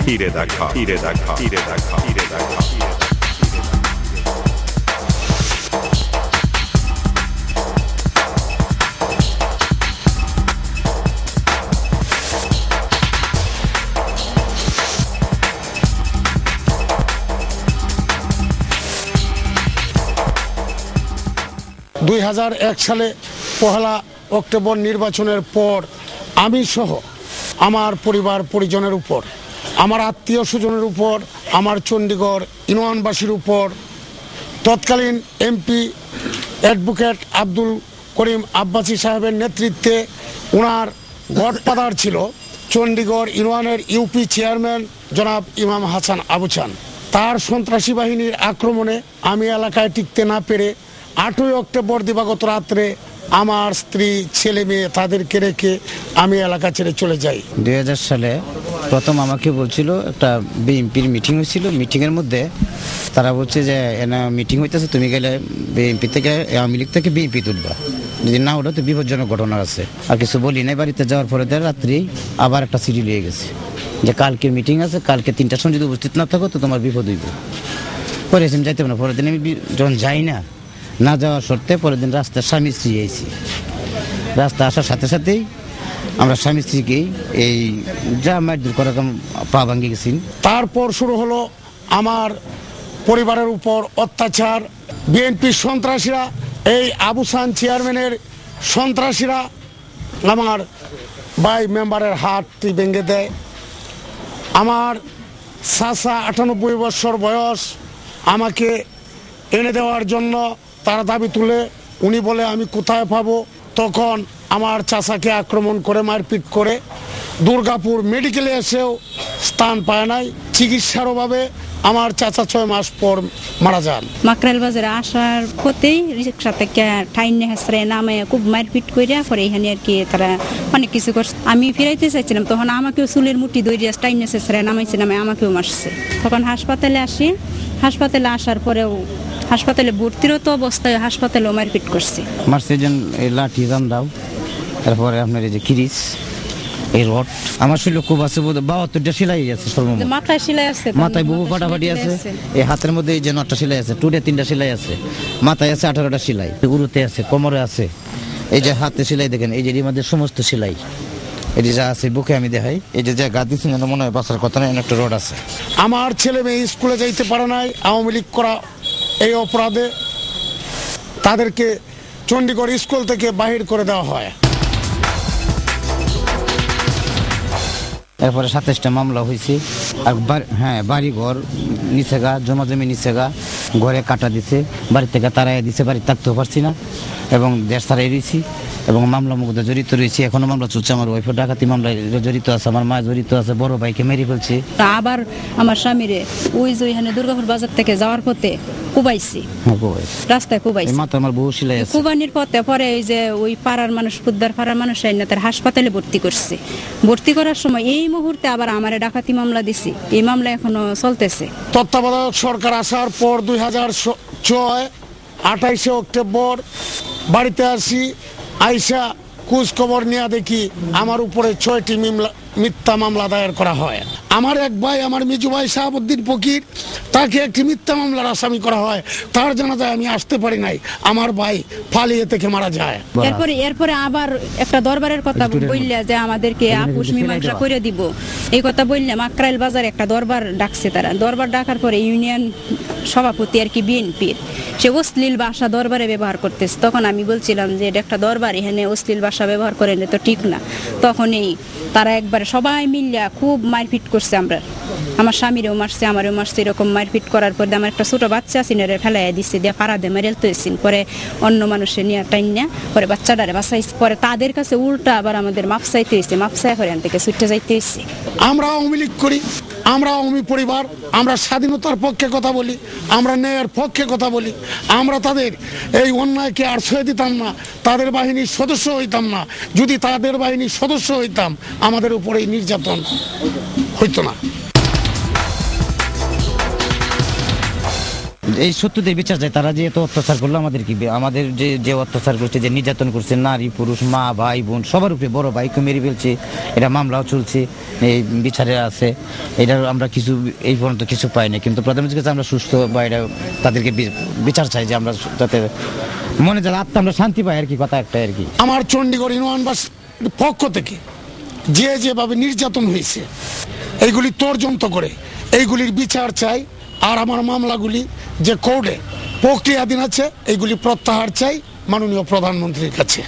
ফিরে দেখা, ফিরে দেখা, ফিরে দেখা, ফিরে দেখা। 2001 সালে 1 অক্টোবর নির্বাচনের পর আমি সহ আমার পরিবার পরিজনের উপর, আমার আত্মীয় স্বজনের উপর, আমার চণ্ডীগড় ইউনিয়নবাসীর উপর তৎকালীন এমপি অ্যাডভোকেট আব্দুল করিম আব্বাসী সাহেবের নেতৃত্বে ওনার গডফাদার ছিল চণ্ডীগড় ইউনিয়নের ইউপি চেয়ারম্যান জনাব ইমাম হাসান আবু চান। তার সন্ত্রাসী বাহিনীর আক্রমণে আমি এলাকায় টিকতে না পেরে 8 অক্টোবর দিবাগত রাত্রে আমার স্ত্রী ছেলে মেয়ে তাদেরকে রেখে আমি এলাকা ছেড়ে চলে যাই। 2000 সালে প্রথম আমাকে বলছিল একটা বিএনপির মিটিং হয়েছিল, মিটিংয়ের মধ্যে তারা বলছে যে এনা মিটিং হইতেছে, তুমি গেলে বিএনপি থেকে আওয়ামী লীগ থেকে বিএনপি তুলবা, যদি না ওটা তো বিপজ্জনক ঘটনা আছে। আর কিছু বলি নাই। বাড়িতে যাওয়ার পরে রাত্রি আবার একটা চিঠি লিয়ে গেছে যে কালকে মিটিং আছে, কালকে 3টার সময় যদি উপস্থিত না থাকো তো তোমার বিপদ হইব। পরে আমি যাইতে না, পরের দিন আমি যখন যাই না যাওয়ার শর্তে পরের দিন রাস্তায় স্বামী স্ত্রী আইছি। রাস্তা আসার সাথে সাথেই আমরা স্বামী স্ত্রীকেই এই যা মারধর করা পা ভাঙ্গি গেছি। তারপর শুরু হলো আমার পরিবারের উপর অত্যাচার। বিএনপির সন্ত্রাসীরা, এই আবু চান চেয়ারম্যানের সন্ত্রাসীরা আমার ভাই মেম্বারের হাতটি ভেঙে দেয়। আমার চাচা 98 বছর বয়স, আমাকে এনে দেওয়ার জন্য তারা দাবি তুলে, উনি বলে আমি কোথায় পাবো। তখন আমার চাচাকে আক্রমণ করে মারপিট করে দুর্গাপুর মেডিকেলে এসেও স্থান পায় নাই। চিকিৎসার অভাবে আমার চাচা 6 মাস পর মারা যান। মাকরাইল বাজারে আসার পথেই রিক্সা থেকে ঠাইনে হেসরে নামে খুব মারপিট করে পরে এখানে আর কি তারা অনেক কিছু করছে। আমি ফিরাইতে চাইছিলাম, তখন আমাকেও চুলের মুঠি ধরিয়া টাইনে হেসরে নামাইছে, নামে আমাকেও মারছে। তখন হাসপাতালে আসি, হাসপাতালে আসার পরেও হাসপাতালে ভর্তিরত অবস্থায় হাসপাতালেও মারপিট করছে। মারছে যেন লাঠি জান্দাও, তারপরে আপনার এই যে কিরিচ, এই রড, আমার শরীরে খুব আছে, 72টা সেলাই আছে সর্বমোট। মাথায় সেলাই আছে, মাথায় বহু ফাটাফাটি আছে, এই হাতের মধ্যে এই যে 9টা সেলাই আছে, টুটে 3টা সেলাই আছে, মাথায় আছে 18টা সেলাই, উরুতে আছে, কোমরে আছে, এই যে হাতে সেলাই দেখেন, এই যে এর মধ্যে সমস্ত সেলাই, এই যে যা আছে বুকে আমি দেখাই, এই যে গা দিচ্ছি যেন মনে হয় বাঁচার কথা না, একটা রড আছে। আমার ছেলে মেয়ে স্কুলে যাইতে পারে নাই আওয়ামী লীগ করা এই অপরাধে। তাদেরকে চণ্ডীগড় স্কুল থেকে বাহির করে দেওয়া হয়। এরপরে 27টা মামলা হয়েছে। আর হ্যাঁ, বাড়ি ঘর নিচে গা, জমা জমি নিচে গা, ঘরে কাটা দিছে, বাড়ি থেকে তারাই দিছে, বাড়ি থাকতেও পারছি না এবং দেশ ছাড়াই রয়েছি এবং মামলা মধ্যে জড়িত রয়েছি। এখনো মামলা চলছে, আমার ওয়াইফের ডাকাতি মামলায় জড়িত আছে, আমার মা জড়িত আছে, বড় ভাইকে মেরে ফেলছে। আবার আমার স্বামীরে ওই যে ওইখানে দুর্গাপুর বাজার থেকে যাওয়ার পথে কুবাইছি, রাস্তায় কুবাইছি। মাথা আমার বহু সেলাই আছে। কুবানির পথে পরে এই যে ওই পাড়ার মানুষ, পুদ্দার পাড়ার মানুষ আইনা তার হাসপাতালে ভর্তি করছে। ভর্তি করার সময় এই মুহূর্তে আবার আমারে ডাকাতি মামলা দিছি, এই মামলা এখনো চলতেছে। তত্ত্বাবধায়ক সরকার আসার পর 2006 28 অক্টোবর বাড়িতে আসি। আইসা খোঁজ খবর নিয়ে দেখি আমার উপরে 6টি মিথ্যা মামলা দায়ের করা হয়। আমার এক ভাই, আমার মিজু ভাই শাহাবুদ্দিন ফকির, তাকে একটি মিথ্যা মামলার আসামি করা হয়। তার জানাজায় আমি আসতে পারি নাই, আমার ভাই ফালিয়ে থেকে মারা যায়। এরপরে আবার একটা দরবারের কথা বললে যে আমাদেরকে আপোষ মীমাংসা করে দিব, এই কথা বললে মাকরাইল বাজারে একটা দরবার ডাকছে। তারা দরবার ডাকার পরে ইউনিয়ন সভাপতি আর কি বিএনপির, সে অশ্লীল ভাষা দরবারে ব্যবহার করতেছে। তখন আমি বলছিলাম যে এটা একটা দরবার, এখানে অশ্লীল ভাষা ব্যবহার করেন তো ঠিক না। তখনই তারা একবারে সবাই মিলিয়া খুব মারপিট করছে। আমার স্বামীরেও মারছে, আমারও মারছে। এরকম মারপিট করার পরে আমার একটা ছোট বাচ্চা সিনারে ফেলাই দিচ্ছে, দিয়ে পাড়া দিয়ে মেরে তুলছেন। পরে অন্য মানুষের নিয়ে টাইন না, পরে বাচ্চাটারে বাঁচাইছে। পরে তাদের কাছে উল্টা আবার আমাদের মাপ চাইতে হয়েছে, মাপ চাই করে থেকে ছুটে যাইতে হয়েছে। আমরা আওয়ামী লীগ করি, আমরা আওয়ামী পরিবার, আমরা স্বাধীনতার পক্ষে কথা বলি, আমরা ন্যায়ের পক্ষে কথা বলি। আমরা তাদের এই অন্যায়কে আর সয়ে দিতাম না, তাদের বাহিনীর সদস্য হইতাম না। যদি তাদের বাহিনীর সদস্য হইতাম আমাদের উপরে নির্যাতন হইতো না। এই সত্যদের বিচার চাই। তারা যে এত অত্যাচার করলো আমাদের কি, আমাদের যে অত্যাচার করছে, যে নির্যাতন করছে, নারী পুরুষ মা ভাই বোন সবার উপরে, বড় ভাইকে মেরে ফেলছে, এটা মামলাও চলছে, এই বিচারে আছে। এটার আমরা কিছু এই পর্যন্ত কিছু পাইনি, কিন্তু প্রধানমন্ত্রীর কাছে আমরা সুস্থ বা এটা তাদেরকে বিচার চাই, যে আমরা যাতে মনে যাতে আত্মা আমরা শান্তি পাই আর কি, কথা একটা আর কি। আমার চণ্ডীগড় ইউনিয়নবাসীর পক্ষ থেকে যেভাবে নির্যাতন হয়েছে এইগুলি তর্জন্ত করে এইগুলির বিচার চাই। আর আমার মামলাগুলি যে কোর্টে প্রক্রিয়াধীন আছে এইগুলি প্রত্যাহার চাই মাননীয় প্রধানমন্ত্রীর কাছে।